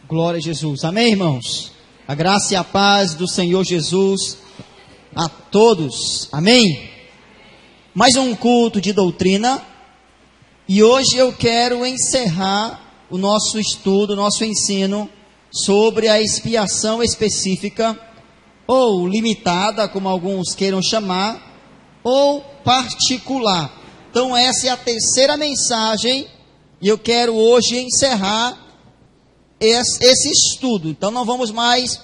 Glória a Jesus. Amém, irmãos? A graça e a paz do Senhor Jesus a todos. Amém? Mais um culto de doutrina. E hoje eu quero encerrar o nosso estudo, o nosso ensino sobre a expiação específica, ou limitada, como alguns queiram chamar, ou particular. Então essa é a terceira mensagem e eu quero hoje encerrar esse estudo. Então não vamos mais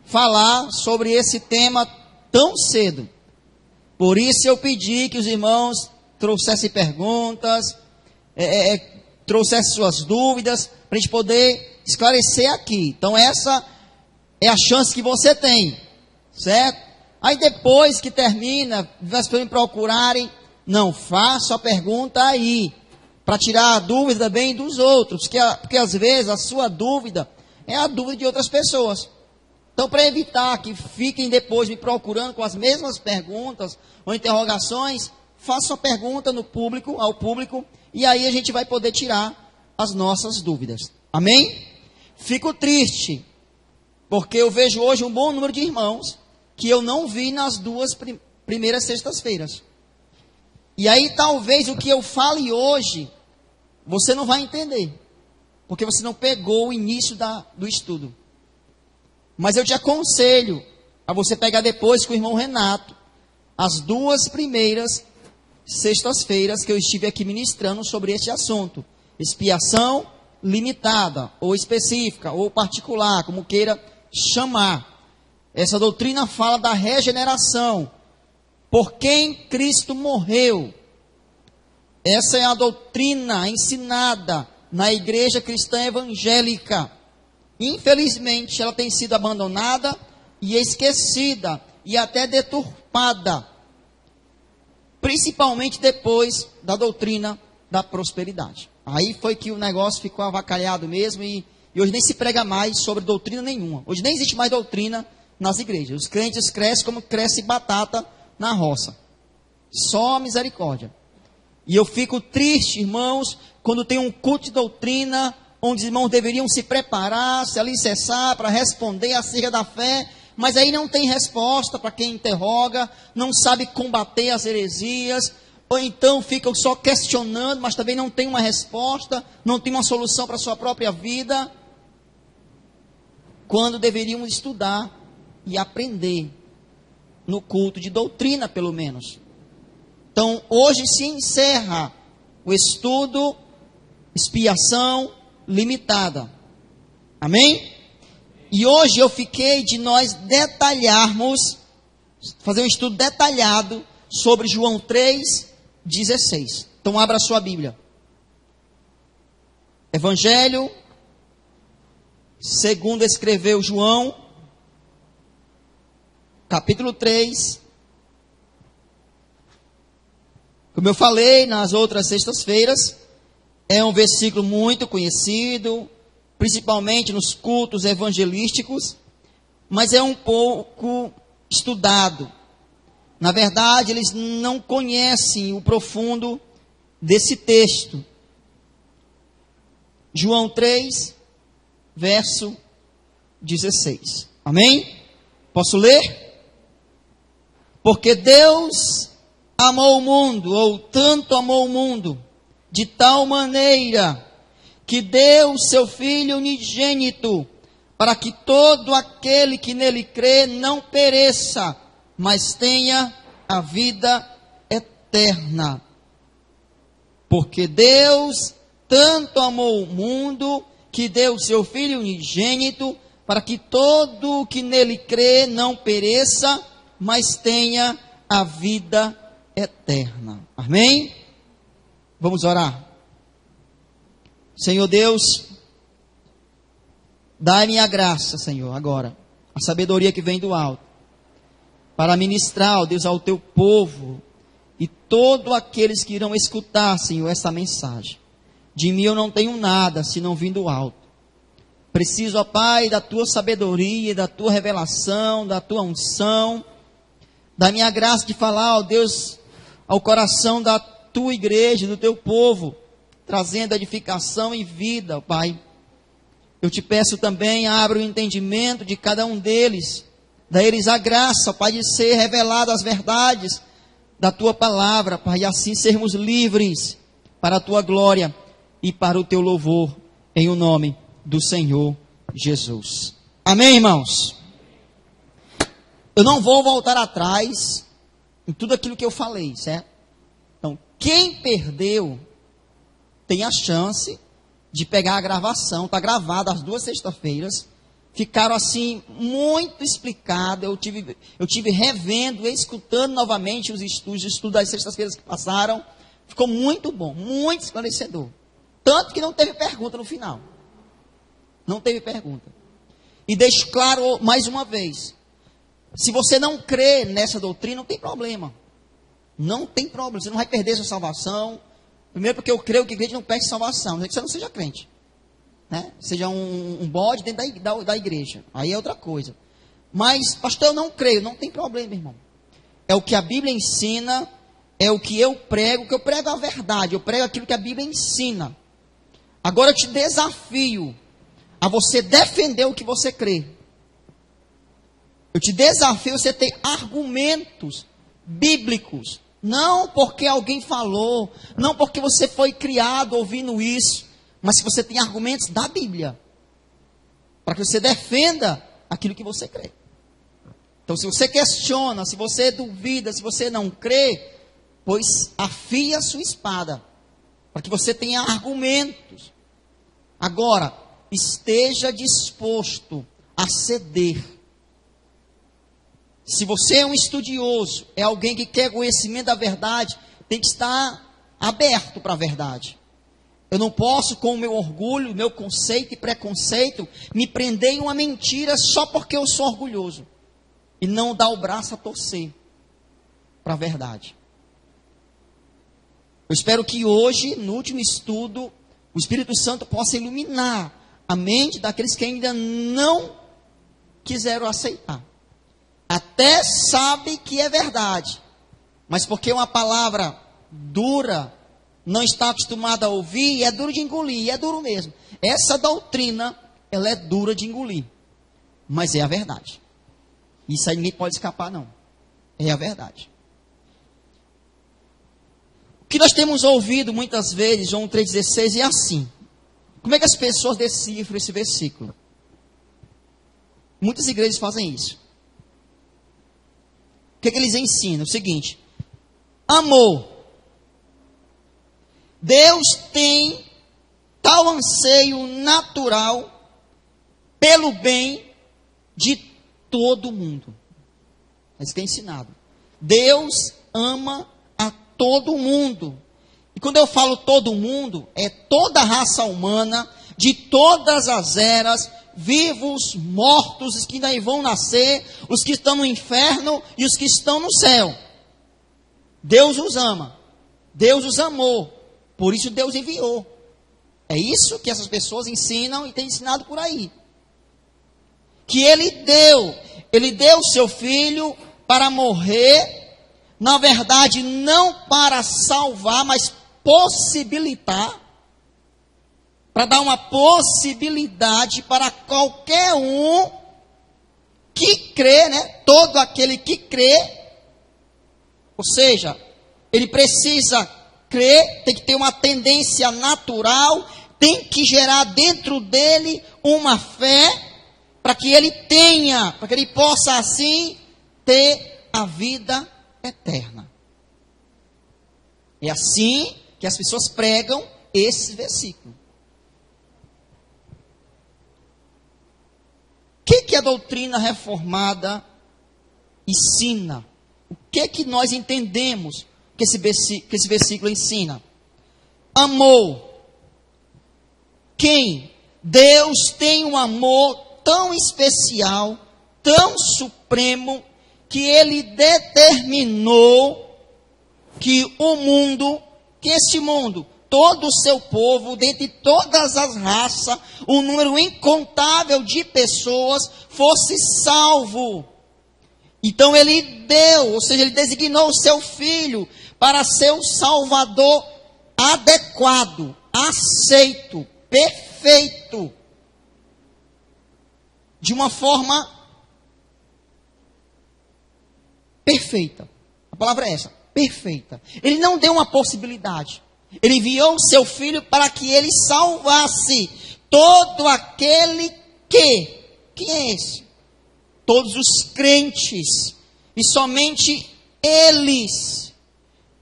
falar sobre esse tema tão cedo. Por isso eu pedi que os irmãos trouxessem perguntas, trouxessem suas dúvidas, para a gente poder esclarecer aqui. Então essa é a chance que você tem, certo? Aí depois que termina, as pessoas me procurarem, não, faça a pergunta aí, para tirar a dúvida também dos outros, porque às vezes a sua dúvida é a dúvida de outras pessoas. Então, para evitar que fiquem depois me procurando com as mesmas perguntas ou interrogações, faça a pergunta ao público, e aí a gente vai poder tirar as nossas dúvidas. Amém? Fico triste, porque eu vejo hoje um bom número de irmãos que eu não vi nas duas primeiras sextas-feiras. E aí talvez o que eu fale hoje, você não vai entender, porque você não pegou o início do estudo. Mas eu te aconselho a você pegar depois com o irmão Renato, as duas primeiras sextas-feiras que eu estive aqui ministrando sobre este assunto. Expiação limitada, ou específica, ou particular, como queira chamar. Essa doutrina fala da regeneração, por quem Cristo morreu. Essa é a doutrina ensinada na igreja cristã evangélica. Infelizmente, ela tem sido abandonada e esquecida e até deturpada, principalmente depois da doutrina da prosperidade. Aí foi que o negócio ficou avacalhado mesmo e hoje nem se prega mais sobre doutrina nenhuma. Hoje nem existe mais doutrina nas igrejas. Os crentes crescem como cresce batata na roça. Só misericórdia. E eu fico triste, irmãos, quando tem um culto de doutrina, onde os irmãos deveriam se preparar, se alicerçar para responder acerca da fé, mas aí não tem resposta para quem interroga, não sabe combater as heresias, ou então ficam só questionando, mas também não tem uma resposta, não tem uma solução para a sua própria vida, quando deveriam estudar e aprender no culto de doutrina, pelo menos. Então, hoje se encerra o estudo, expiação limitada. Amém? E hoje eu fiquei de nós detalharmos, fazer um estudo detalhado sobre João 3,16. Então, abra a sua Bíblia. Evangelho, segundo escreveu João, capítulo 3. Como eu falei nas outras sextas-feiras, é um versículo muito conhecido, principalmente nos cultos evangelísticos, mas é um pouco estudado. Na verdade, eles não conhecem o profundo desse texto. João 3, verso 16. Amém? Posso ler? Porque Deus amou o mundo, ou tanto amou o mundo, de tal maneira que deu o seu Filho unigênito, para que todo aquele que nele crê não pereça, mas tenha a vida eterna. Porque Deus tanto amou o mundo, que deu o seu Filho unigênito, para que todo o que nele crê não pereça, mas tenha a vida eterna. Amém? Vamos orar. Senhor Deus, dai-me a graça, Senhor, agora, a sabedoria que vem do alto, para ministrar, ó Deus, ao teu povo e todos aqueles que irão escutar, Senhor, essa mensagem. De mim eu não tenho nada, se não vindo do alto. Preciso, ó Pai, da tua sabedoria, da tua revelação, da tua unção, da minha graça de falar, ó Deus, ao coração da tua igreja, do teu povo, trazendo edificação e vida, ó Pai. eu te peço também, abra o entendimento de cada um deles. Dá eles a graça, Pai, de ser revelado as verdades da Tua palavra, Pai, e assim sermos livres para a Tua glória e para o Teu louvor, em o nome do Senhor Jesus. Amém, irmãos? Eu não vou voltar atrás em tudo aquilo que eu falei, certo? Então, quem perdeu tem a chance de pegar a gravação, está gravada as 2 sextas-feiras, ficaram assim, muito explicado, eu tive revendo, escutando novamente os estudos das sextas-feiras que passaram, ficou muito bom, muito esclarecedor, tanto que não teve pergunta no final, não teve pergunta, e deixo claro mais uma vez, se você não crê nessa doutrina, não tem problema, você não vai perder sua salvação. Primeiro porque eu creio que a igreja não perde salvação, não é que você não seja crente, né? Seja um bode dentro da igreja, aí é outra coisa. Mas, pastor, eu não creio, não tem problema, irmão. É o que a Bíblia ensina, é o que eu prego é a verdade, eu prego aquilo que a Bíblia ensina. Agora eu te desafio a você defender o que você crê. Eu te desafio a você ter argumentos bíblicos. Não porque alguém falou, não porque você foi criado ouvindo isso, mas se você tem argumentos da Bíblia, para que você defenda aquilo que você crê. Então, se você questiona, se você duvida, se você não crê, pois afia a sua espada, para que você tenha argumentos. Agora, esteja disposto a ceder. Se você é um estudioso, é alguém que quer conhecimento da verdade, tem que estar aberto para a verdade. Eu não posso, com o meu orgulho, meu conceito e preconceito, me prender em uma mentira só porque eu sou orgulhoso. E não dar o braço a torcer para a verdade. Eu espero que hoje, no último estudo, o Espírito Santo possa iluminar a mente daqueles que ainda não quiseram aceitar. Até sabe que é verdade, mas porque uma palavra dura, não está acostumado a ouvir, e é duro de engolir, e é duro mesmo. Essa doutrina, ela é dura de engolir, mas é a verdade. Isso aí ninguém pode escapar, não. É a verdade. O que nós temos ouvido muitas vezes, João 3,16, é assim. Como é que as pessoas decifram esse versículo? Muitas igrejas fazem isso. O que é que eles ensinam? O seguinte: amor. Deus tem tal anseio natural pelo bem de todo mundo. É isso que é ensinado. Deus ama a todo mundo. E quando eu falo todo mundo, é toda a raça humana, de todas as eras, vivos, mortos, os que ainda vão nascer, os que estão no inferno e os que estão no céu. Deus os ama. Deus os amou. Por isso Deus enviou. É isso que essas pessoas ensinam e têm ensinado por aí. Que Ele deu o seu Filho para morrer, na verdade não para salvar, mas possibilitar, para dar uma possibilidade para qualquer um que crê, né? Todo aquele que crê, ou seja, ele precisa crer, tem que ter uma tendência natural, tem que gerar dentro dele uma fé, para que ele tenha, para que ele possa assim ter a vida eterna. É assim que as pessoas pregam esse versículo. O que a doutrina reformada ensina? O que nós entendemos que esse versículo ensina? Amor. Quem? Deus tem um amor tão especial, tão supremo, que Ele determinou que o mundo, que este mundo, todo o seu povo, dentre todas as raças, um número incontável de pessoas, fosse salvo. Então Ele deu, ou seja, Ele designou o seu Filho para ser o Salvador adequado, aceito, perfeito. de uma forma perfeita. A palavra é essa, perfeita. Ele não deu uma possibilidade. Ele enviou o seu filho para que ele salvasse todo aquele que... Quem é esse? Todos os crentes. E somente eles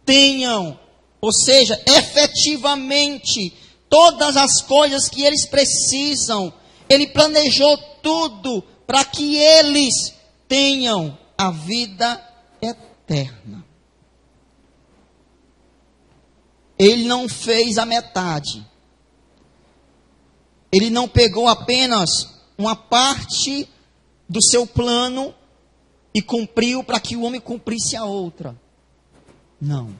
tenham, ou seja, efetivamente, todas as coisas que eles precisam. Ele planejou tudo para que eles tenham a vida eterna. Ele não fez a metade. Ele não pegou apenas uma parte do seu plano e cumpriu para que o homem cumprisse a outra. Não.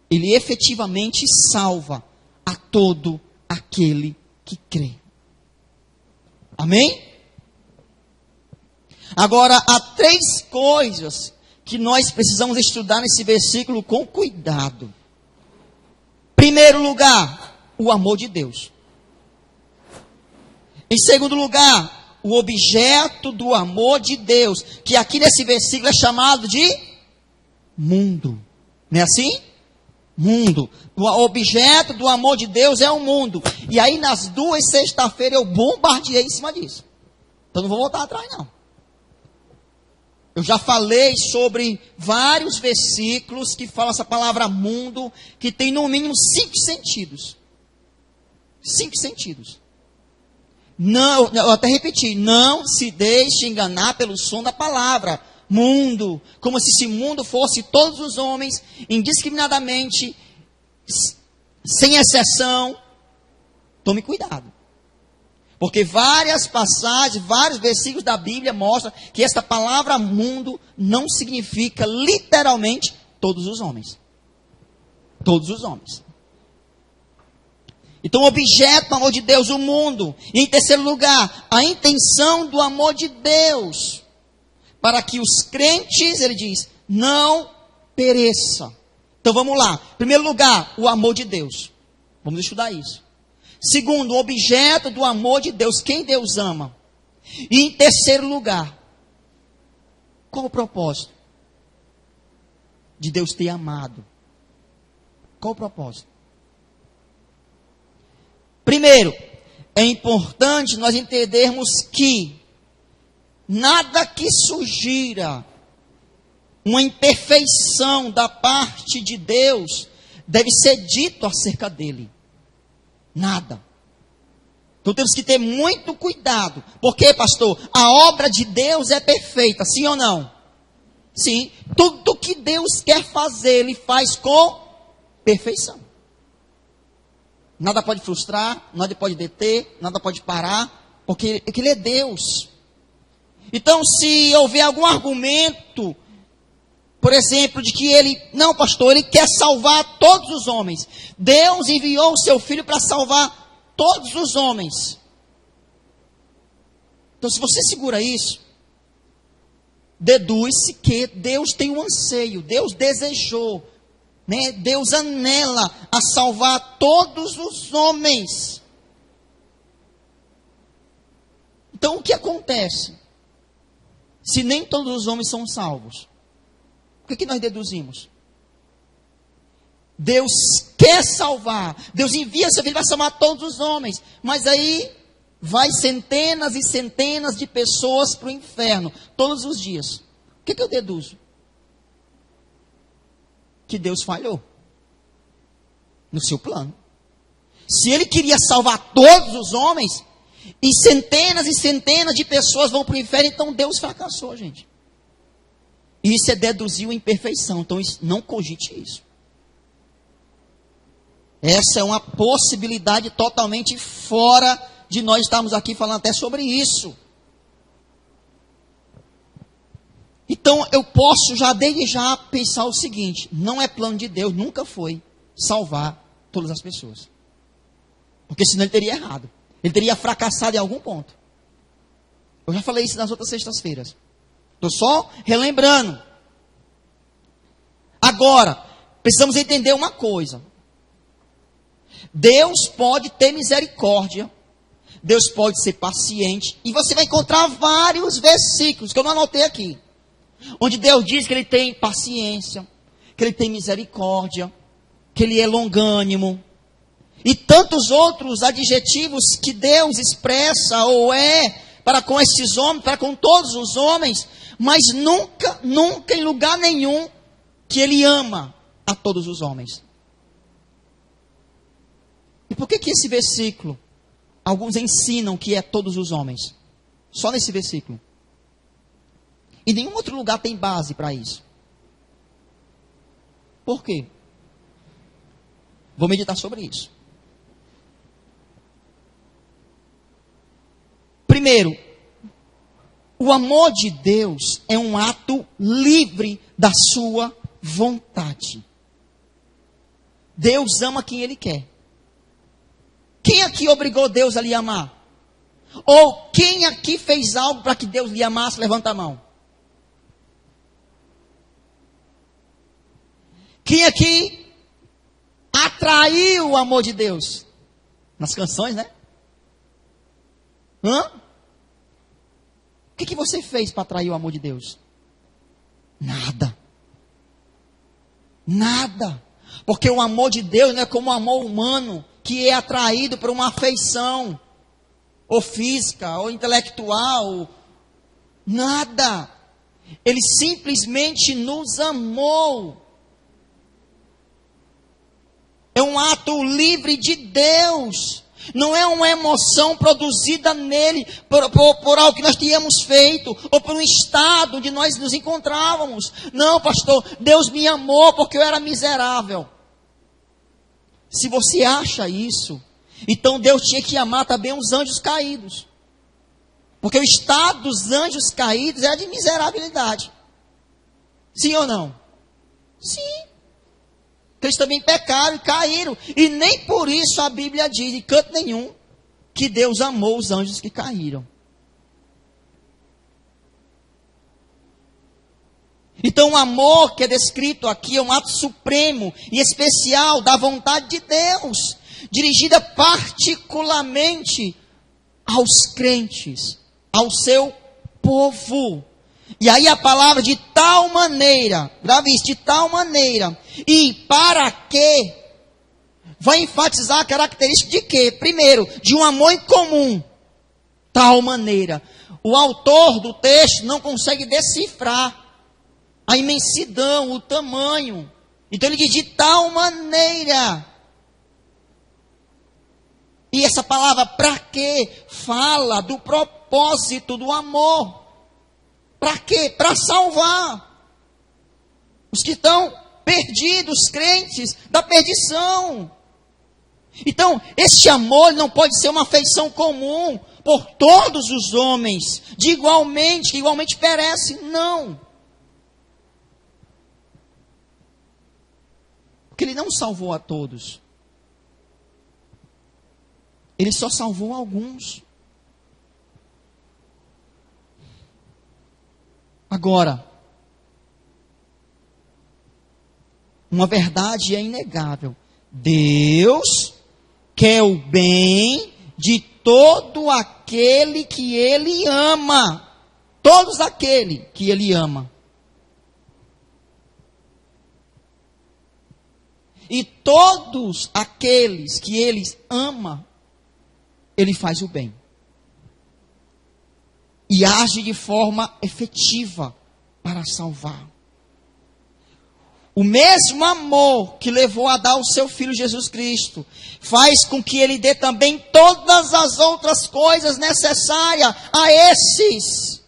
Ele efetivamente salva a todo aquele que crê. Amém? Agora, há 3 coisas que nós precisamos estudar nesse versículo com cuidado. Primeiro lugar, o amor de Deus. Em segundo lugar, o objeto do amor de Deus, que aqui nesse versículo é chamado de mundo. Não é assim? Mundo. O objeto do amor de Deus é o mundo. E aí nas 2 sexta-feiras eu bombardeei em cima disso. Então não vou voltar atrás não. Eu já falei sobre vários versículos que falam essa palavra mundo, que tem no mínimo 5 sentidos. 5 sentidos. Não, eu até repeti, não se deixe enganar pelo som da palavra mundo, como se esse mundo fosse todos os homens, indiscriminadamente, sem exceção. Tome cuidado. Porque várias passagens, vários versículos da Bíblia mostram que esta palavra mundo não significa literalmente todos os homens. Todos os homens. Então, o objeto do amor de Deus, o mundo. E em terceiro lugar, a intenção do amor de Deus. Para que os crentes, ele diz, não pereçam. Então, vamos lá. Em primeiro lugar, o amor de Deus. Vamos estudar isso. Segundo, o objeto do amor de Deus, quem Deus ama. E em terceiro lugar, qual o propósito de Deus ter amado? Qual o propósito? Primeiro, é importante nós entendermos que nada que sugira uma imperfeição da parte de Deus deve ser dito acerca dele. Nada. Então temos que ter muito cuidado. Porque, pastor, a obra de Deus é perfeita, sim ou não? Sim. Tudo que Deus quer fazer, Ele faz com perfeição. Nada pode frustrar, nada pode deter, nada pode parar, porque Ele é Deus. Então, se houver algum argumento, por exemplo, de que Ele, não, pastor, Ele quer salvar todos os homens. Deus enviou o seu Filho para salvar todos os homens. Então, se você segura isso, deduz-se que Deus tem um anseio, Deus desejou, né? Deus anela a salvar todos os homens. Então, o que acontece? Se nem todos os homens são salvos, o que nós deduzimos? Deus quer salvar. Deus envia seu filho para salvar todos os homens. Mas aí vai centenas e centenas de pessoas para o inferno. Todos os dias. O que eu deduzo? Que Deus falhou no seu plano. Se Ele queria salvar todos os homens, e centenas de pessoas vão para o inferno, então Deus fracassou, gente. Isso é deduzir uma imperfeição. Então, não cogite isso. Essa é uma possibilidade totalmente fora de nós estarmos aqui falando até sobre isso. Então, eu posso já desde já pensar o seguinte: não é plano de Deus, nunca foi salvar todas as pessoas. Porque senão Ele teria errado. Ele teria fracassado em algum ponto. Eu já falei isso nas outras sextas-feiras. Estou só relembrando. Agora, precisamos entender uma coisa. Deus pode ter misericórdia. Deus pode ser paciente. E você vai encontrar vários versículos que eu não anotei aqui, onde Deus diz que Ele tem paciência, que Ele tem misericórdia, que Ele é longânimo. E tantos outros adjetivos que Deus expressa ou é para com esses homens, para com todos os homens, mas nunca, nunca em lugar nenhum que Ele ama a todos os homens. E por que esse versículo, alguns ensinam que é todos os homens? Só nesse versículo. E nenhum outro lugar tem base para isso. Por quê? Vou meditar sobre isso. Primeiro, o amor de Deus é um ato livre da sua vontade. Deus ama quem Ele quer. Quem aqui obrigou Deus a lhe amar? Ou quem aqui fez algo para que Deus lhe amasse? Levanta a mão. Quem aqui atraiu o amor de Deus? Nas canções, né? Hã? O que você fez para atrair o amor de Deus? Nada. Nada. Porque o amor de Deus não é como o amor humano, que é atraído por uma afeição, ou física, ou intelectual. Nada. Ele simplesmente nos amou. É um ato livre de Deus. Não é uma emoção produzida nele por algo que nós tínhamos feito, ou por um estado onde nós nos encontrávamos. Não, pastor, Deus me amou porque eu era miserável. Se você acha isso, então Deus tinha que amar também os anjos caídos. Porque o estado dos anjos caídos é de miserabilidade. Sim ou não? Sim. Eles também pecaram e caíram. E nem por isso a Bíblia diz, em canto nenhum, que Deus amou os anjos que caíram. Então o amor que é descrito aqui é um ato supremo e especial da vontade de Deus, dirigida particularmente aos crentes, ao seu povo. E aí a palavra de tal maneira, grave isso, de tal maneira, e para quê? Vai enfatizar a característica de quê? Primeiro, de um amor em comum. Tal maneira. O autor do texto não consegue decifrar a imensidão, o tamanho. Então ele diz de tal maneira. E essa palavra para quê? Fala do propósito do amor. Para quê? Para salvar os que estão perdidos, crentes, da perdição. Então, este amor não pode ser uma afeição comum por todos os homens, que igualmente perecem. Não. Porque Ele não salvou a todos. Ele só salvou alguns. Agora, uma verdade é inegável. Deus quer o bem de todo aquele que Ele ama. Todos aquele que Ele ama. E todos aqueles que Ele ama, Ele faz o bem. E age de forma efetiva para salvar. O mesmo amor que levou a dar o seu Filho Jesus Cristo, faz com que Ele dê também todas as outras coisas necessárias a esses.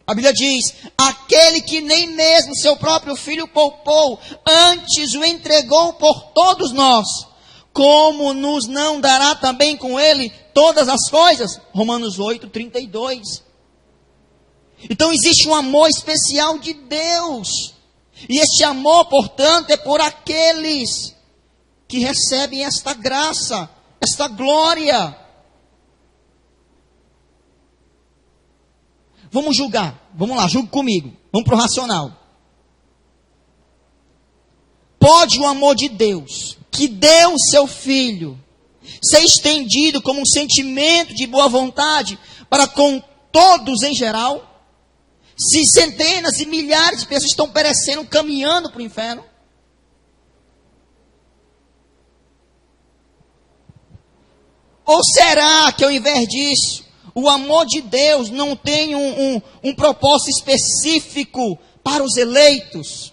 A Bíblia diz, aquele que nem mesmo seu próprio Filho poupou, antes o entregou por todos nós, como nos não dará também com Ele todas as coisas? Romanos 8, 32. Então existe um amor especial de Deus. E este amor, portanto, é por aqueles que recebem esta graça, esta glória. Vamos julgar. Vamos lá, julgue comigo. Vamos para o racional. Pode o amor de Deus, que deu o seu Filho, ser estendido como um sentimento de boa vontade para com todos em geral? Se centenas e milhares de pessoas estão perecendo, caminhando para o inferno? Ou será que ao invés disso, o amor de Deus não tem um propósito específico para os eleitos?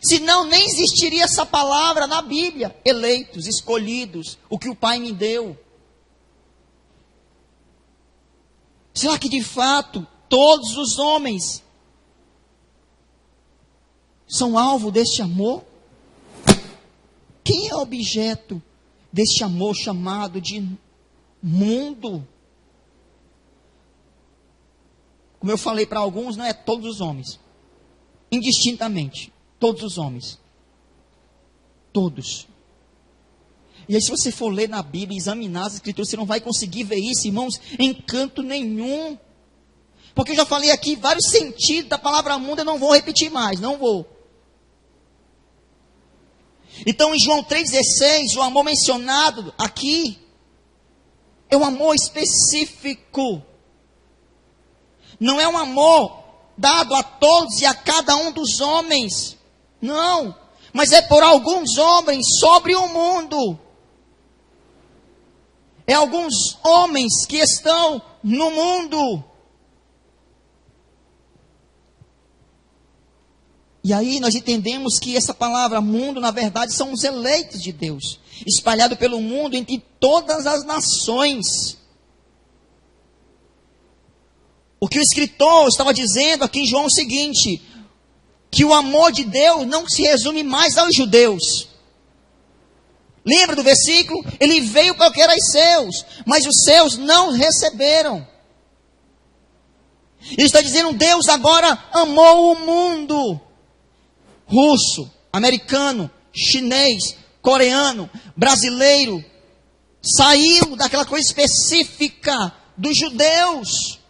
Senão nem existiria essa palavra na Bíblia. Eleitos, escolhidos, o que o Pai me deu. Será que de fato todos os homens são alvo deste amor? Quem é objeto deste amor chamado de mundo? Como eu falei para alguns, não é todos os homens. Indistintamente. Todos os homens. Todos. E aí se você for ler na Bíblia, examinar as Escrituras, você não vai conseguir ver isso, irmãos, em canto nenhum. Porque eu já falei aqui vários sentidos da palavra mundo, eu não vou repetir mais, não vou. Então em João 3,16, o amor mencionado aqui é um amor específico. Não é um amor dado a todos e a cada um dos homens. Não. Mas é por alguns homens sobre o mundo. É alguns homens que estão no mundo. E aí nós entendemos que essa palavra mundo, na verdade, são os eleitos de Deus, espalhados pelo mundo entre todas as nações. O que o escritor estava dizendo aqui em João é o seguinte, que o amor de Deus não se resume mais aos judeus. Lembra do versículo? Ele veio para o que era os seus, mas os seus não receberam. Ele está dizendo, Deus agora amou o mundo. Russo, americano, chinês, coreano, brasileiro. Saiu daquela coisa específica dos judeus.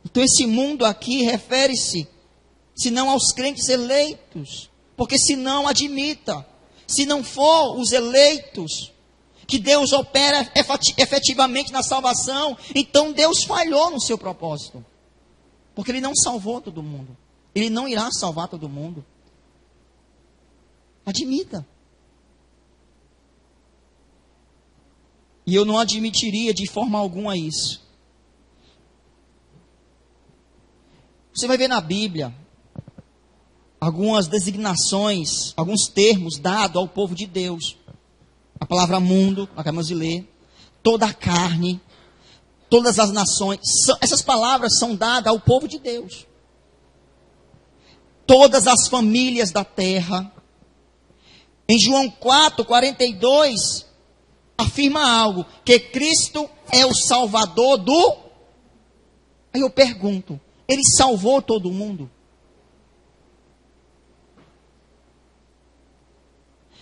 Então esse mundo aqui refere-se, se não aos crentes eleitos, porque se não admita, se não for os eleitos, que Deus opera efetivamente na salvação, então Deus falhou no seu propósito, porque Ele não salvou todo mundo, Ele não irá salvar todo mundo. Admita. E eu não admitiria de forma alguma isso. Você vai ver na Bíblia algumas designações, alguns termos dados ao povo de Deus. A palavra mundo, acabamos de ler, toda a carne, todas as nações. Essas palavras são dadas ao povo de Deus. Todas as famílias da terra. Em João 4:42, afirma algo, que Cristo é o Salvador do... Aí eu pergunto, Ele salvou todo mundo?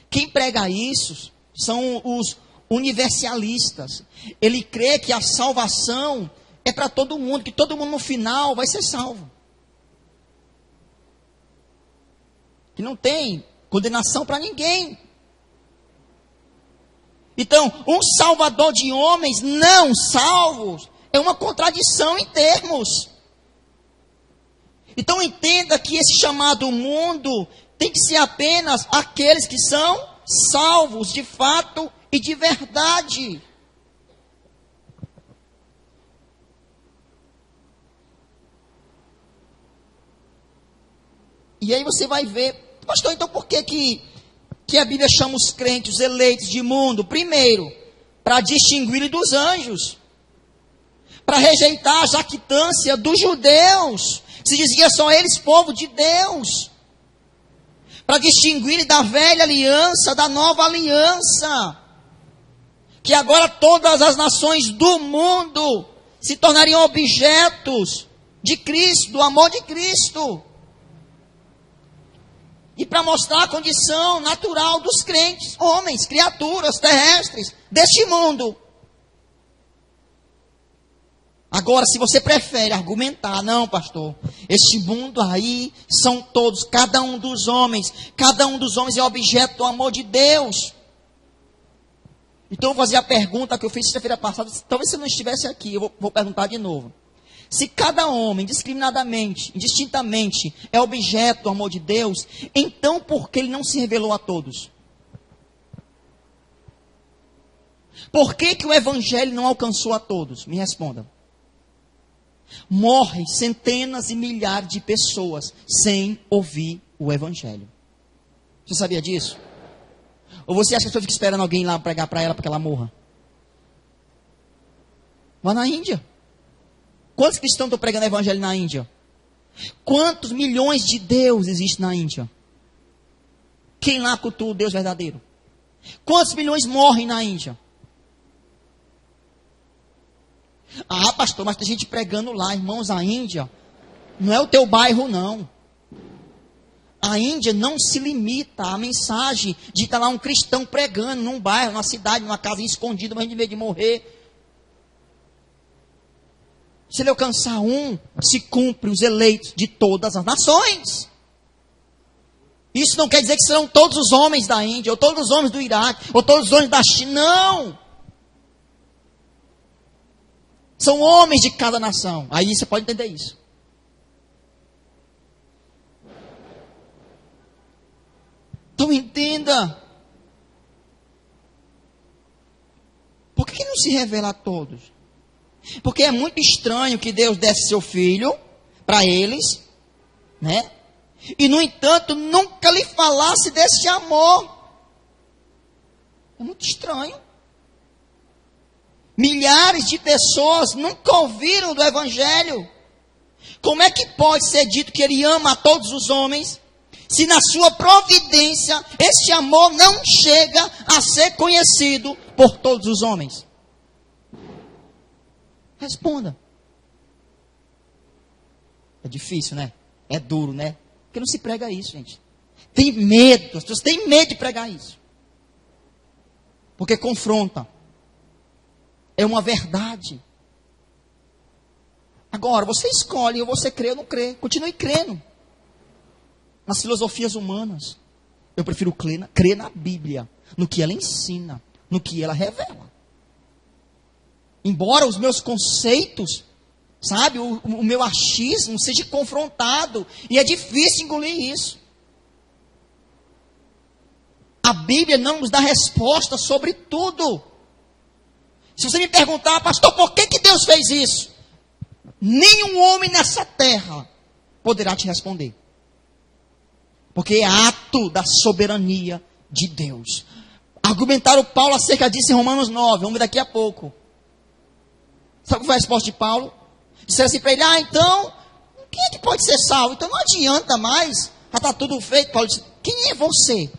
Quem prega isso são os universalistas. Ele crê que a salvação é para todo mundo, que todo mundo no final vai ser salvo. Que não tem condenação para ninguém. Então, um salvador de homens não salvos é uma contradição em termos. Então entenda que esse chamado mundo tem que ser apenas aqueles que são salvos de fato e de verdade. E aí você vai ver, pastor, então por que a Bíblia chama os crentes, os eleitos de mundo? Primeiro, para distinguir dos anjos, para rejeitar a jactância dos judeus, se dizia só eles povo de Deus, para distinguir da velha aliança, da nova aliança, que agora todas as nações do mundo se tornariam objetos de Cristo, do amor de Cristo, e para mostrar a condição natural dos crentes, homens, criaturas terrestres, deste mundo. Agora, se você prefere argumentar, não, pastor, este mundo aí são todos, cada um dos homens é objeto do amor de Deus. Então eu vou fazer a pergunta que eu fiz sexta-feira passada, talvez você não estivesse aqui, eu vou perguntar de novo. Se cada homem, discriminadamente, indistintamente, é objeto do amor de Deus, então por que ele não se revelou a todos? Por que o evangelho não alcançou a todos? Me responda. Morrem centenas e milhares de pessoas sem ouvir o evangelho. Você sabia disso? Ou você acha que a pessoa fica esperando alguém lá pregar para ela para que ela morra? Lá na Índia. Quantos cristãos estão pregando o evangelho na Índia? Quantos milhões de Deus existem na Índia? Quem lá cultua o Deus verdadeiro? Quantos milhões morrem na Índia? Ah, pastor, mas tem gente pregando lá, irmãos, a Índia não é o teu bairro, não. A Índia não se limita à mensagem de estar lá um cristão pregando num bairro, numa cidade, numa casa escondida, mas de medo de morrer. Se ele alcançar um, se cumpre os eleitos de todas as nações. Isso não quer dizer que serão todos os homens da Índia, ou todos os homens do Iraque, ou todos os homens da China, não. São homens de cada nação. Aí você pode entender isso. Então entenda. Por que não se revela a todos? Porque é muito estranho que Deus desse seu filho para eles, né? E no entanto nunca lhe falasse desse amor. É muito estranho. Milhares de pessoas nunca ouviram do evangelho. Como é que pode ser dito que ele ama a todos os homens, se na sua providência esse amor não chega a ser conhecido por todos os homens? Responda. É difícil, né? É duro, né? Porque não se prega isso, gente. Tem medo, as pessoas têm medo de pregar isso. Porque confronta. É uma verdade. Agora, você escolhe, ou você crê ou não crê. Continue crendo nas filosofias humanas. Eu prefiro crer na Bíblia, no que ela ensina, no que ela revela. Embora os meus conceitos, sabe, o meu achismo seja confrontado, e é difícil engolir isso. A Bíblia não nos dá resposta sobre tudo. Se você me perguntar, pastor, por que Deus fez isso? Nenhum homem nessa terra poderá te responder. Porque é ato da soberania de Deus. Argumentaram Paulo acerca disso em Romanos 9, vamos ver daqui a pouco. Sabe qual foi a resposta de Paulo? Disseram assim para ele, então, quem é que pode ser salvo? Então não adianta mais, já está tudo feito. Paulo disse, quem é você?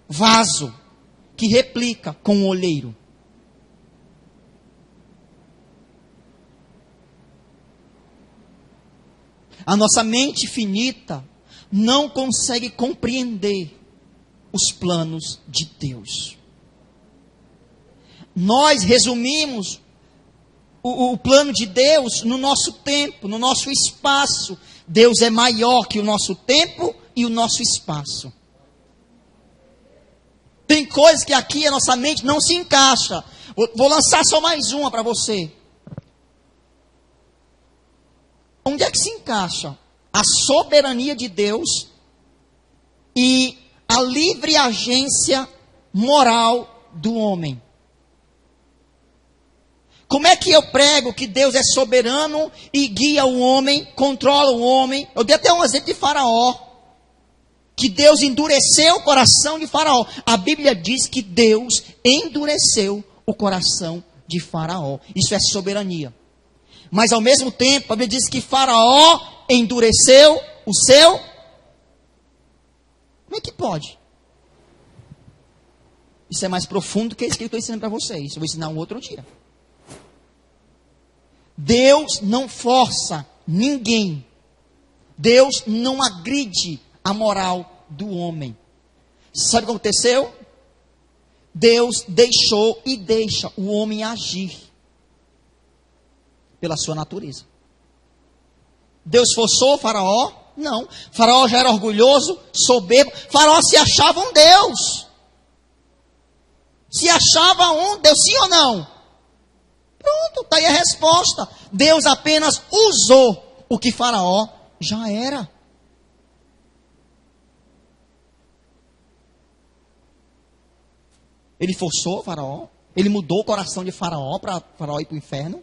Vaso que replica com o olheiro. A nossa mente finita não consegue compreender os planos de Deus. Nós resumimos o plano de Deus no nosso tempo, no nosso espaço. Deus é maior que o nosso tempo e o nosso espaço. Tem coisas que aqui a nossa mente não se encaixa. Vou lançar só mais uma para você. Onde é que se encaixa a soberania de Deus e a livre agência moral do homem? Como é que eu prego que Deus é soberano e guia o homem, controla o homem? Eu dei até um exemplo de Faraó, que Deus endureceu o coração de Faraó. A Bíblia diz que Deus endureceu o coração de Faraó. Isso é soberania. Mas ao mesmo tempo, a Bíblia diz que Faraó endureceu o seu. Como é que pode? Isso é mais profundo que isso que eu estou ensinando para vocês. Eu vou ensinar um outro dia. Deus não força ninguém. Deus não agride a moral do homem. Sabe o que aconteceu? Deus deixou e deixa o homem agir. pela sua natureza. Deus forçou Faraó? Não. Faraó já era orgulhoso, soberbo. Faraó se achava um Deus. Se achava um Deus, sim ou não? Pronto, está aí a resposta. Deus apenas usou o que Faraó já era. Ele forçou Faraó? Ele mudou o coração de Faraó para Faraó ir para o inferno?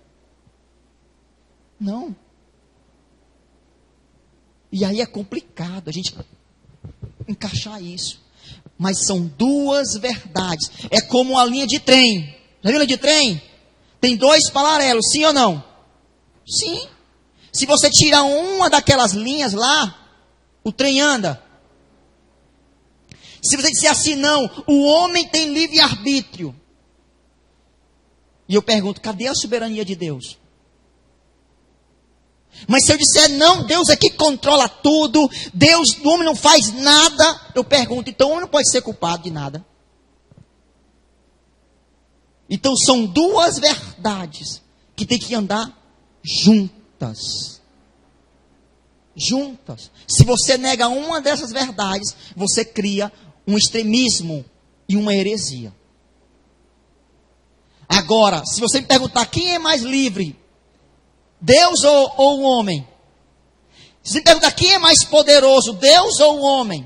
Não. E aí é complicado a gente encaixar isso. Mas são duas verdades. É como uma linha de trem. Já viu a linha de trem? Tem dois paralelos, sim ou não? Sim. Se você tirar uma daquelas linhas lá, o trem anda. Se você disser assim, não, o homem tem livre-arbítrio. E eu pergunto, cadê a soberania de Deus? Mas se eu disser, não, Deus é que controla tudo, Deus, o homem não faz nada, eu pergunto, então o homem não pode ser culpado de nada. Então são duas verdades que tem que andar juntas. Juntas. Se você nega uma dessas verdades, você cria um extremismo e uma heresia. Agora, se você me perguntar quem é mais livre, Deus ou o homem? Se você me perguntar quem é mais poderoso, Deus ou o homem?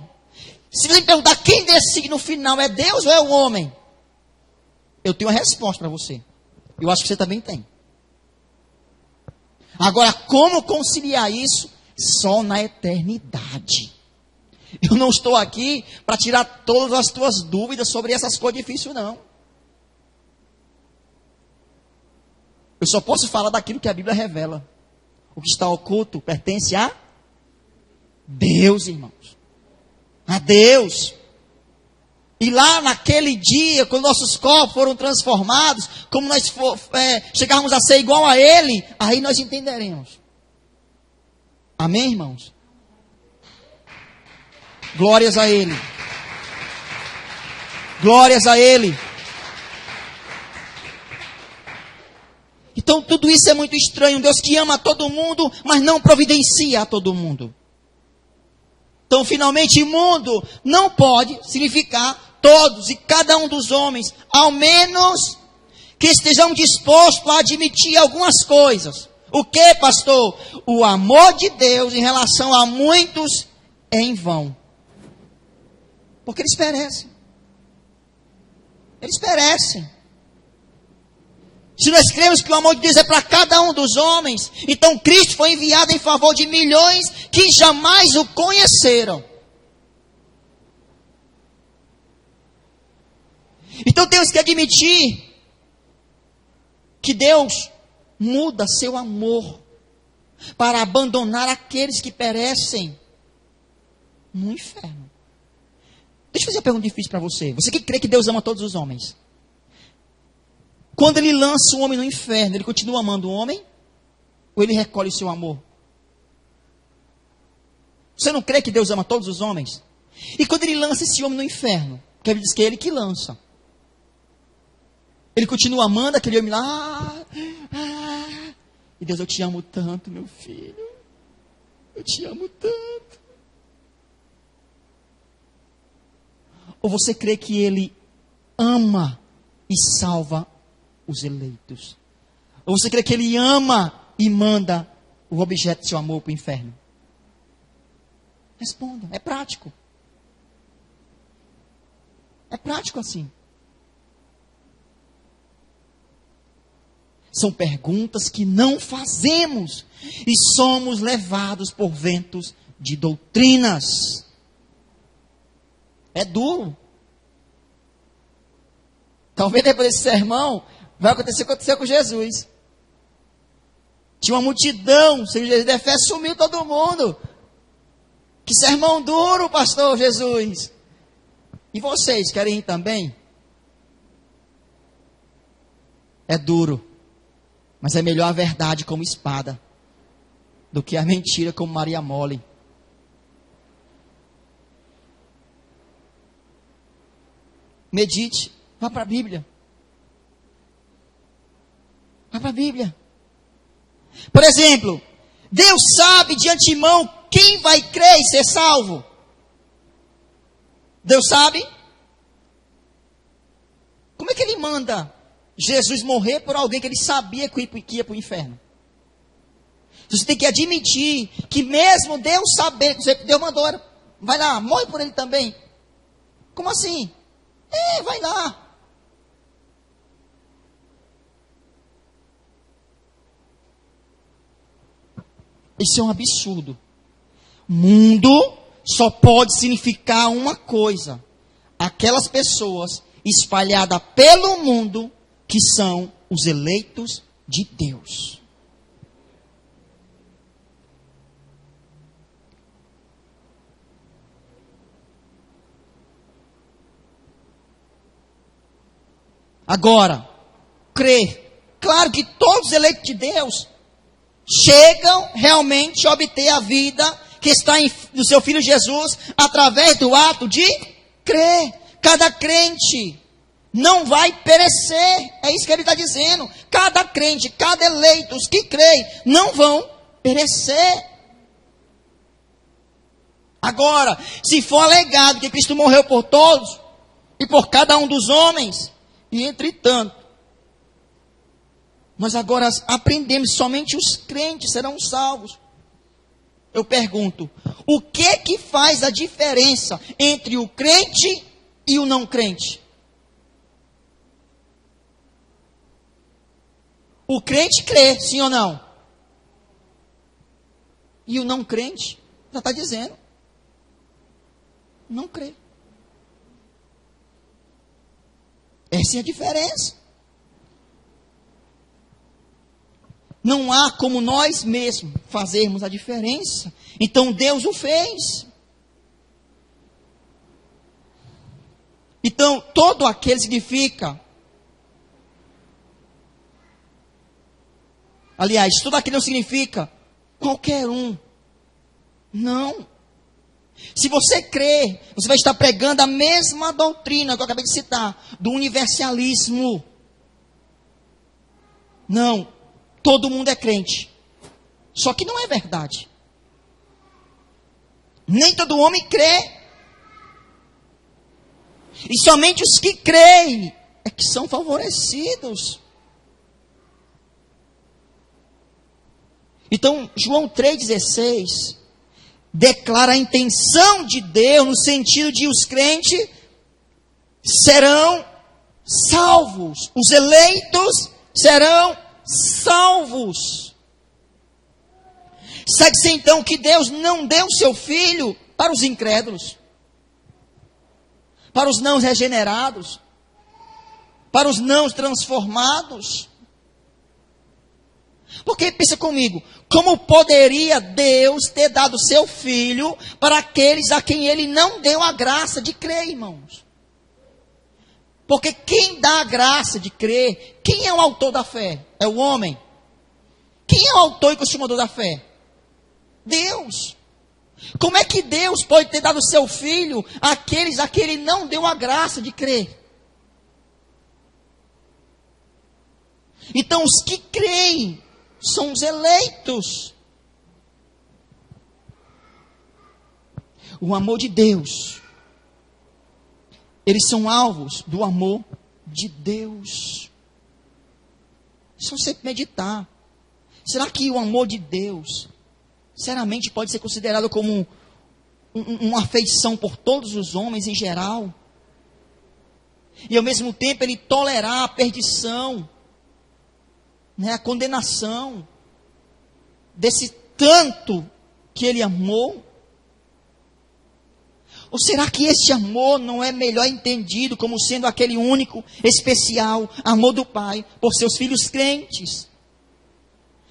Se você me perguntar quem decide no final, é Deus ou é o homem? Eu tenho uma resposta para você. Eu acho que você também tem. Agora, como conciliar isso? Só na eternidade. Eu não estou aqui para tirar todas as tuas dúvidas sobre essas coisas difíceis, não. Eu só posso falar daquilo que a Bíblia revela. O que está oculto pertence a Deus, irmãos. A Deus. E lá naquele dia, quando nossos corpos foram transformados, como nós chegarmos a ser igual a Ele, aí nós entenderemos. Amém, irmãos? Glórias a Ele. Glórias a Ele. Então tudo isso é muito estranho. Um Deus que ama a todo mundo, mas não providencia a todo mundo. Então finalmente mundo não pode significar todos e cada um dos homens, ao menos que estejam dispostos a admitir algumas coisas. O que, pastor? O amor de Deus em relação a muitos é em vão. Porque eles perecem. Eles perecem. Se nós cremos que o amor de Deus é para cada um dos homens, então Cristo foi enviado em favor de milhões que jamais o conheceram. Então temos que admitir que Deus muda seu amor para abandonar aqueles que perecem no inferno. Deixa eu fazer uma pergunta difícil para você. Você que crê que Deus ama todos os homens. Quando Ele lança o homem no inferno, Ele continua amando o homem? Ou Ele recolhe o seu amor? Você não crê que Deus ama todos os homens? E quando Ele lança esse homem no inferno, quer dizer que é Ele que lança. Ele continua amando aquele homem lá. E Deus, eu te amo tanto, meu filho. Eu te amo tanto. Ou você crê que Ele ama e salva os eleitos? Ou você crê que Ele ama e manda o objeto de seu amor para o inferno? Responda, é prático. É prático assim. São perguntas que não fazemos e somos levados por ventos de doutrinas. É duro. Talvez depois desse sermão vai acontecer o que aconteceu com Jesus. Tinha uma multidão, Senhor Jesus de fé, sumiu todo mundo. Que sermão duro, pastor Jesus. E vocês querem ir também? É duro. Mas é melhor a verdade como espada do que a mentira como Maria mole. Medite. Vá para a Bíblia. Vá para a Bíblia. Por exemplo, Deus sabe de antemão quem vai crer e ser salvo. Deus sabe? Como é que ele manda Jesus morrer por alguém que ele sabia que ia para o inferno? Você tem que admitir que mesmo Deus sabendo, Deus mandou, vai lá, morre por ele também. Como assim? Vai lá. Isso é um absurdo. Mundo só pode significar uma coisa: aquelas pessoas espalhadas pelo mundo que são os eleitos de Deus. Agora, crer. Claro que todos os eleitos de Deus chegam realmente a obter a vida que está no seu Filho Jesus através do ato de crer. Cada crente não vai perecer. É isso que ele está dizendo. Cada crente, cada eleito, os que creem, não vão perecer. Agora, se for alegado que Cristo morreu por todos e por cada um dos homens, e entretanto, nós agora aprendemos somente os crentes serão salvos. Eu pergunto, o que faz a diferença entre o crente e o não crente? O crente crê, sim ou não? E o não crente, já está dizendo, não crê. Essa é a diferença. Não há como nós mesmos fazermos a diferença. Então Deus o fez. Então, todo aquele significa. Aliás, todo aquele não significa qualquer um. Não. Se você crê, você vai estar pregando a mesma doutrina que eu acabei de citar, do universalismo. Não, todo mundo é crente. Só que não é verdade. Nem todo homem crê. E somente os que creem é que são favorecidos. Então, João 3,16 declara a intenção de Deus no sentido de os crentes serão salvos. Os eleitos serão salvos. Sabe-se então que Deus não deu seu Filho para os incrédulos, para os não regenerados, para os não transformados. Porque pensa comigo, como poderia Deus ter dado seu Filho para aqueles a quem Ele não deu a graça de crer, irmãos? Porque quem dá a graça de crer, quem é o autor da fé? É o homem. Quem é o autor e consumador da fé? Deus. Como é que Deus pode ter dado seu Filho àqueles a quem Ele não deu a graça de crer? Então os que creem são os eleitos. O amor de Deus. Eles são alvos do amor de Deus. Isso você meditar. Será que o amor de Deus, sinceramente, pode ser considerado como uma afeição por todos os homens em geral? E ao mesmo tempo ele tolerar a perdição, a condenação desse tanto que ele amou? Ou será que esse amor não é melhor entendido como sendo aquele único, especial amor do Pai por seus filhos crentes?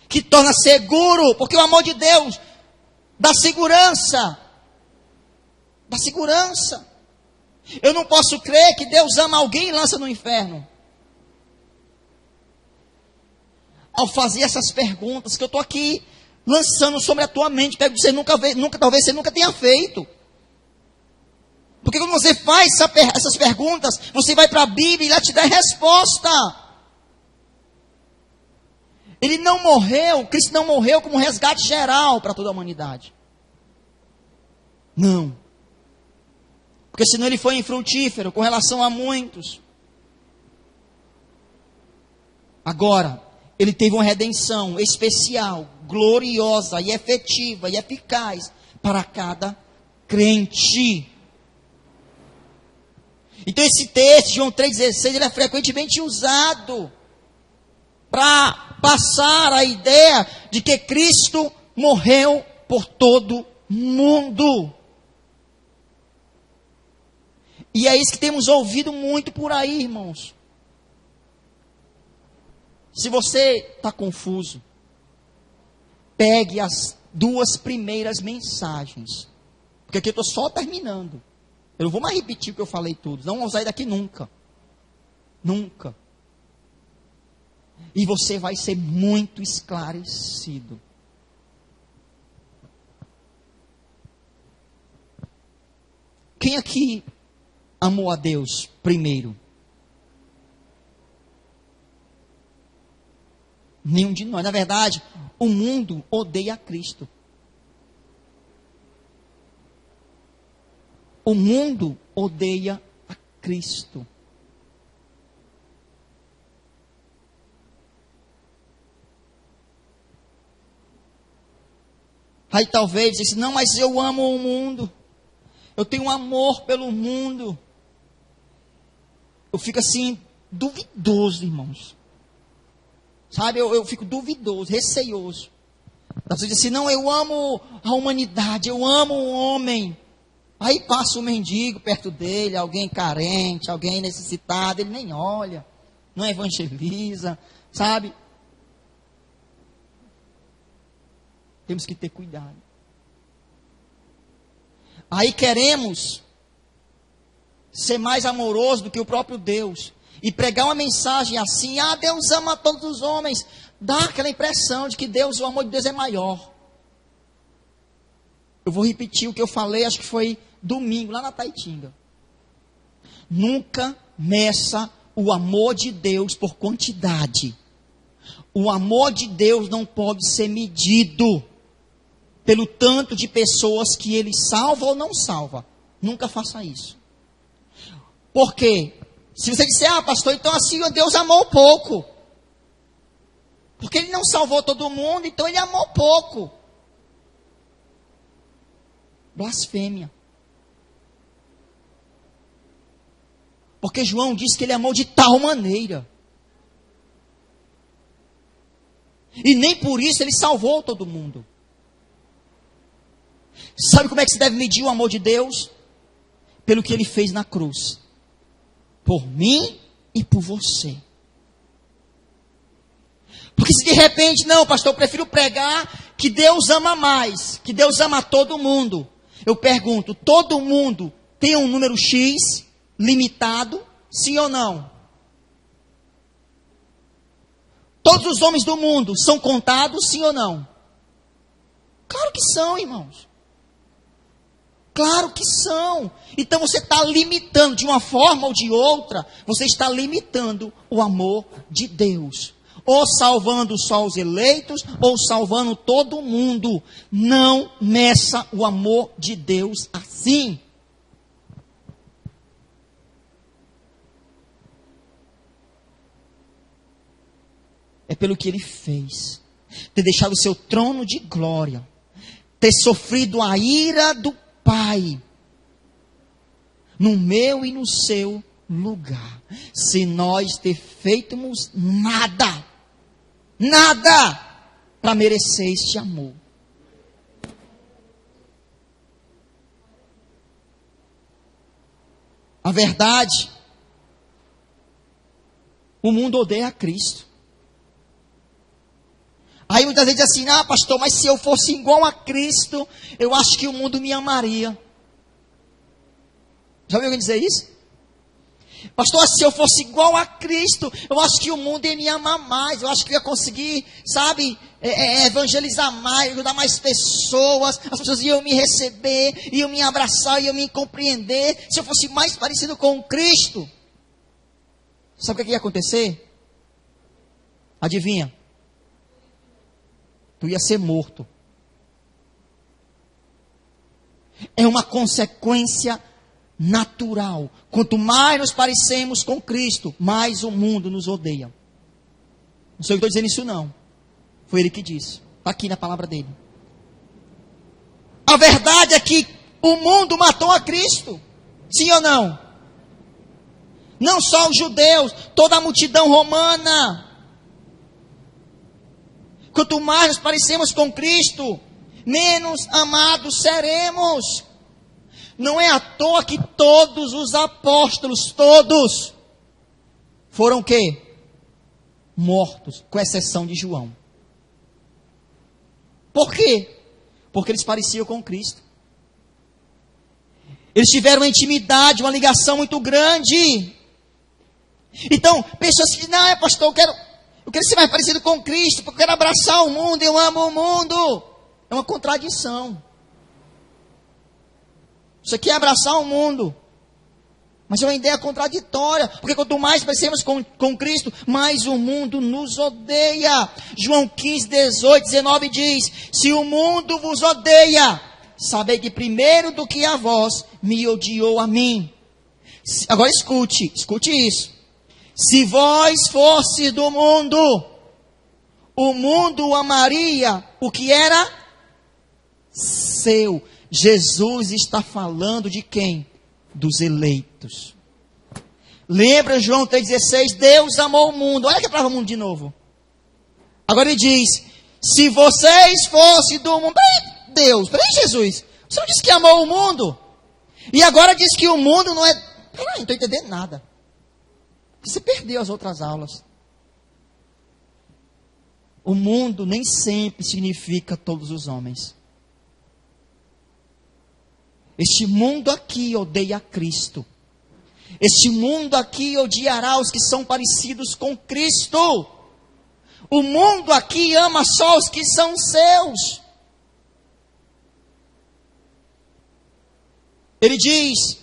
Que torna seguro, porque o amor de Deus dá segurança. Dá segurança. Eu não posso crer que Deus ama alguém e lança no inferno. Ao fazer essas perguntas que eu estou aqui lançando sobre a tua mente, pego que você talvez você nunca tenha feito. Porque quando você faz essas perguntas, você vai para a Bíblia e ela te dá resposta. Ele não morreu, Cristo não morreu como um resgate geral para toda a humanidade. Não. Porque senão ele foi infrutífero com relação a muitos. Agora, ele teve uma redenção especial, gloriosa e efetiva e eficaz para cada crente. Então esse texto, João 3,16, ele é frequentemente usado para passar a ideia de que Cristo morreu por todo mundo. E é isso que temos ouvido muito por aí, irmãos. Se você está confuso, pegue as 2 primeiras mensagens. Porque aqui eu estou só terminando. Eu não vou mais repetir o que eu falei tudo. Não vou sair daqui nunca. Nunca. E você vai ser muito esclarecido. Quem aqui amou a Deus primeiro? Nenhum de nós. Na verdade, o mundo odeia Cristo. O mundo odeia a Cristo. Aí talvez diz, não, mas eu amo o mundo. Eu tenho um amor pelo mundo. Eu fico assim, duvidoso, irmãos. Sabe, eu fico duvidoso, receioso. A pessoa diz assim, não, eu amo a humanidade, eu amo o homem. Aí passa um mendigo perto dele, alguém carente, alguém necessitado, ele nem olha, não evangeliza, sabe? Temos que ter cuidado. Aí queremos ser mais amoroso do que o próprio Deus. E pregar uma mensagem assim, Deus ama todos os homens. Dá aquela impressão de que Deus, o amor de Deus é maior. Eu vou repetir o que eu falei, acho que foi domingo, lá na Taitinga. Nunca meça o amor de Deus por quantidade. O amor de Deus não pode ser medido pelo tanto de pessoas que Ele salva ou não salva. Nunca faça isso. Por quê? Se você disser, pastor, então assim Deus amou pouco. Porque Ele não salvou todo mundo, então Ele amou pouco. Blasfêmia. Porque João disse que Ele amou de tal maneira. E nem por isso Ele salvou todo mundo. Sabe como é que se deve medir o amor de Deus? Pelo que Ele fez na cruz. Por mim e por você. Porque se de repente, não, pastor, eu prefiro pregar que Deus ama mais, que Deus ama todo mundo. Eu pergunto, todo mundo tem um número X limitado, sim ou não? Todos os homens do mundo são contados, sim ou não? Claro que são, irmãos. Claro que são. Então você está limitando, de uma forma ou de outra, você está limitando o amor de Deus. Ou salvando só os eleitos, ou salvando todo mundo. Não meça o amor de Deus assim. É pelo que Ele fez. Ter deixado o seu trono de glória. Ter sofrido a ira do Pai, no meu e no seu lugar, se nós ter feitamos nada para merecer este amor. A verdade, o mundo odeia a Cristo. Aí muitas vezes diz assim, pastor, mas se eu fosse igual a Cristo, eu acho que o mundo me amaria. Já ouviu alguém dizer isso? Pastor, se eu fosse igual a Cristo, eu acho que o mundo ia me amar mais. Eu acho que eu ia conseguir, sabe, evangelizar mais, ajudar mais pessoas. As pessoas iam me receber, iam me abraçar, iam me compreender. Se eu fosse mais parecido com Cristo. Sabe o que ia acontecer? Adivinha? tu ia ser morto. É uma consequência natural. Quanto mais nos parecemos com Cristo, mais o mundo nos odeia. Não sei o que estou dizendo isso não. Foi ele que disse. Está aqui na palavra dele. A verdade é que o mundo matou a Cristo. Sim ou não? Não só os judeus, toda a multidão romana. Quanto mais nos parecemos com Cristo, menos amados seremos. Não é à toa que todos os apóstolos, todos, foram o quê? Mortos, com exceção de João. Por quê? Porque eles pareciam com Cristo. Eles tiveram uma intimidade, uma ligação muito grande. Então, pessoas que, não, pastor, eu quero ser mais parecido com Cristo, porque eu quero abraçar o mundo, eu amo o mundo. É uma contradição. Isso aqui é abraçar o mundo. Mas é uma ideia contraditória, porque quanto mais parecemos com Cristo, mais o mundo nos odeia. João 15, 18, 19 diz: se o mundo vos odeia, sabei que primeiro do que a vós, me odiou a mim. Agora escute isso. Se vós fosses do mundo, o mundo amaria o que era seu. Jesus está falando de quem? Dos eleitos. Lembra João 3,16? Deus amou o mundo. Olha que a palavra mundo de novo. Agora ele diz: se vocês fossem do mundo. Peraí, Jesus. Você não disse que amou o mundo? E agora diz que o mundo não é. Peraí, não estou entendendo nada. Você perdeu as outras aulas. O mundo nem sempre significa todos os homens. Este mundo aqui odeia Cristo. Este mundo aqui odiará os que são parecidos com Cristo. O mundo aqui ama só os que são seus. Ele diz: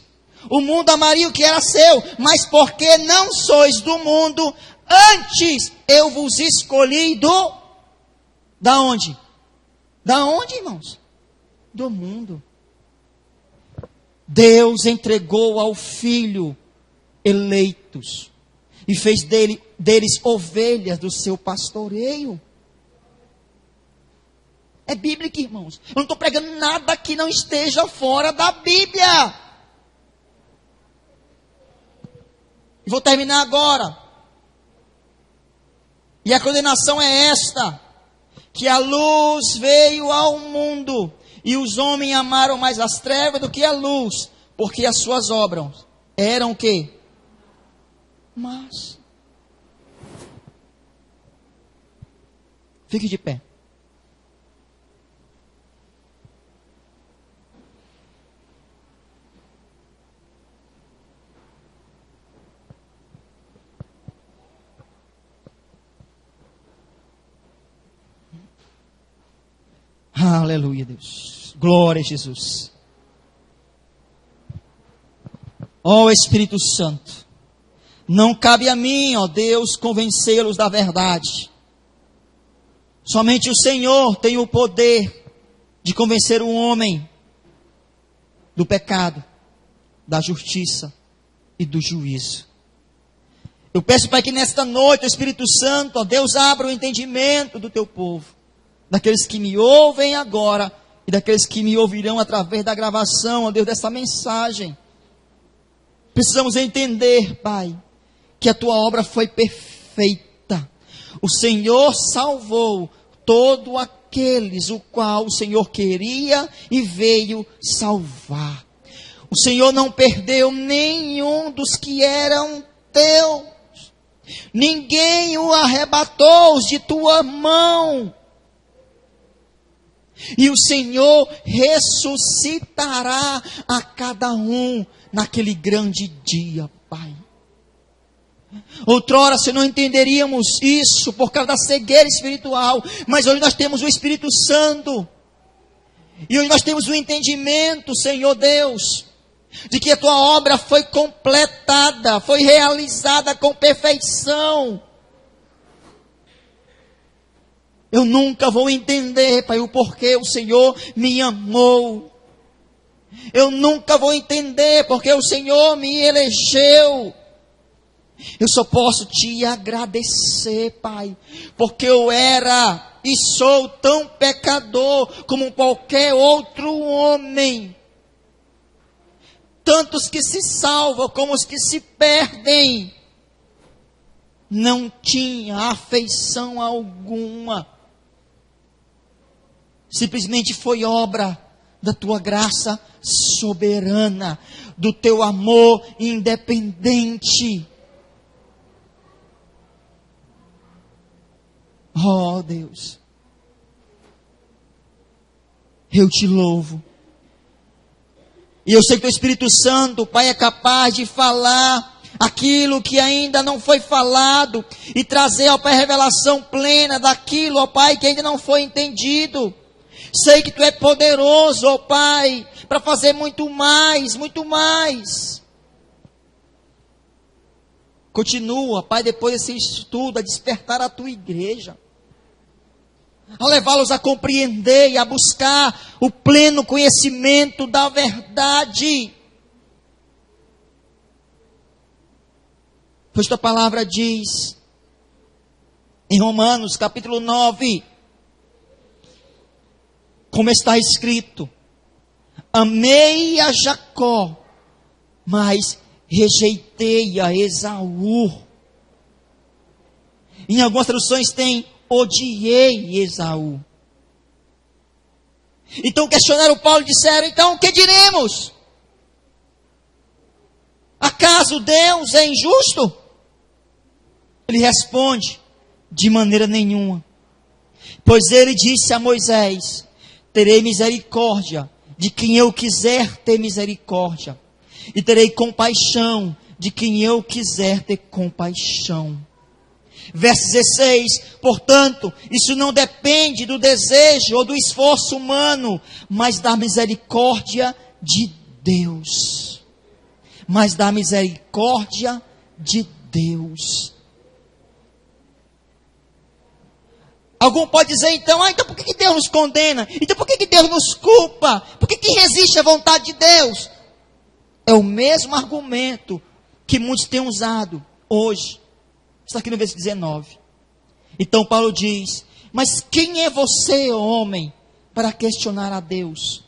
o mundo amaria o que era seu, mas porque não sois do mundo, antes eu vos escolhi da onde? Da onde, irmãos? Do mundo. Deus entregou ao Filho eleitos e fez deles ovelhas do seu pastoreio. É bíblico, irmãos. Eu não estou pregando nada que não esteja fora da Bíblia. E vou terminar agora. E a condenação é esta: que a luz veio ao mundo, e os homens amaram mais as trevas do que a luz, porque as suas obras eram o quê? Mas fique de pé. Aleluia, Deus. Glória a Jesus. Ó Espírito Santo, não cabe a mim, ó Deus, convencê-los da verdade. Somente o Senhor tem o poder de convencer o homem do pecado, da justiça e do juízo. Eu peço, Pai, que nesta noite o Espírito Santo, ó Deus, abra o entendimento do teu povo, daqueles que me ouvem agora e daqueles que me ouvirão através da gravação, ó Deus, dessa mensagem. Precisamos entender, Pai, que a tua obra foi perfeita. O Senhor salvou todos aqueles o qual o Senhor queria e veio salvar. O Senhor não perdeu nenhum dos que eram teus. Ninguém o arrebatou de tua mão. E o Senhor ressuscitará a cada um naquele grande dia, Pai. Outrora, se não entenderíamos isso por causa da cegueira espiritual, mas hoje nós temos o Espírito Santo. E hoje nós temos o entendimento, Senhor Deus, de que a tua obra foi completada, foi realizada com perfeição. Eu nunca vou entender, Pai, o porquê o Senhor me amou. Eu nunca vou entender porque o Senhor me elegeu. Eu só posso te agradecer, Pai, porque eu era e sou tão pecador como qualquer outro homem. Tantos que se salvam como os que se perdem. Não tinha afeição alguma. Simplesmente foi obra da tua graça soberana, do teu amor independente. Oh Deus, eu te louvo. E eu sei que o Espírito Santo, Pai, é capaz de falar aquilo que ainda não foi falado e trazer, ó Pai, a revelação plena daquilo, ó Pai, que ainda não foi entendido. Sei que Tu é poderoso, ó Pai, para fazer muito mais, muito mais. Continua, Pai, depois desse estudo, a despertar a Tua igreja, a levá-los a compreender e a buscar o pleno conhecimento da verdade. Pois Tua palavra diz, em Romanos capítulo 9, como está escrito: amei a Jacó, mas rejeitei a Esaú. Em algumas traduções tem: odiei Esaú. Então questionaram Paulo e disseram: então o que diremos? Acaso Deus é injusto? Ele responde: de maneira nenhuma. Pois ele disse a Moisés: terei misericórdia de quem eu quiser ter misericórdia, e terei compaixão de quem eu quiser ter compaixão. Verso 16, portanto, isso não depende do desejo ou do esforço humano, mas da misericórdia de Deus. Mas da misericórdia de Deus. Algum pode dizer então, então por que Deus nos condena? Então por que Deus nos culpa? Por que resiste à vontade de Deus? É o mesmo argumento que muitos têm usado hoje. Está aqui no versículo 19. Então Paulo diz: mas quem é você, homem, para questionar a Deus?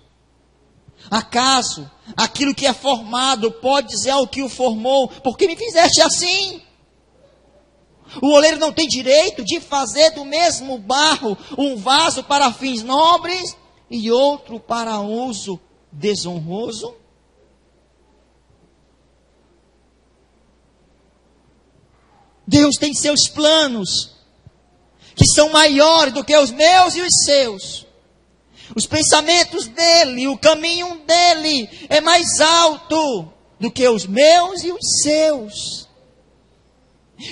Acaso aquilo que é formado pode dizer ao que o formou: por que me fizeste assim? O oleiro não tem direito de fazer do mesmo barro um vaso para fins nobres e outro para uso desonroso? Deus tem seus planos, que são maiores do que os meus e os seus. Os pensamentos dele, o caminho dele é mais alto do que os meus e os seus.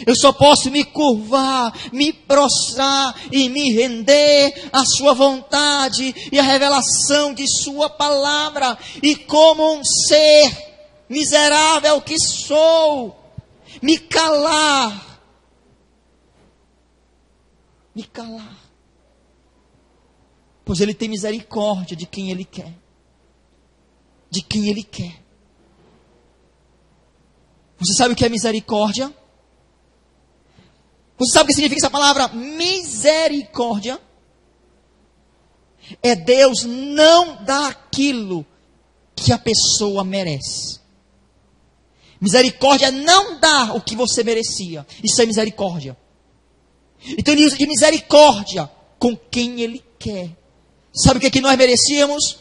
Eu só posso me curvar, me prostrar e me render à sua vontade e à revelação de sua palavra. E como um ser miserável que sou, me calar. Me calar. Pois Ele tem misericórdia de quem Ele quer. De quem Ele quer. Você sabe o que é misericórdia? Você sabe o que significa essa palavra misericórdia? É Deus não dar aquilo que a pessoa merece. Misericórdia é não dar o que você merecia. Isso é misericórdia. Então Ele usa de misericórdia com quem Ele quer. Sabe o que nós merecíamos?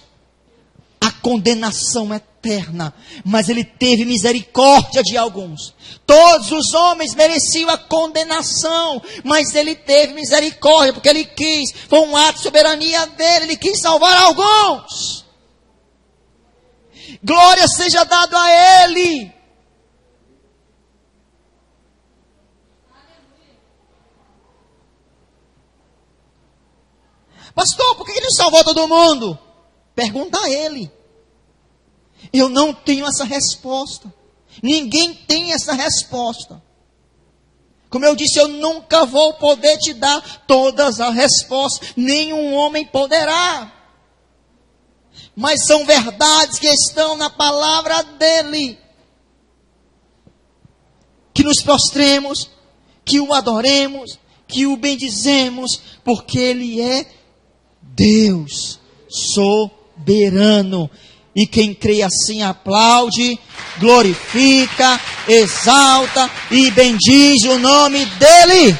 A condenação eterna. Mas Ele teve misericórdia de alguns. Todos os homens mereciam a condenação, mas Ele teve misericórdia, porque Ele quis. Foi um ato de soberania dEle. Ele quis salvar alguns. Glória seja dada a Ele. Pastor, por que Ele não salvou todo mundo? Pergunta a Ele. Eu não tenho essa resposta. Ninguém tem essa resposta. Como eu disse, eu nunca vou poder te dar todas as respostas. Nenhum homem poderá. Mas são verdades que estão na palavra dele. Que nos prostremos, que o adoremos, que o bendizemos, porque ele é Deus soberano. E quem crê assim aplaude, glorifica, exalta e bendiz o nome dele.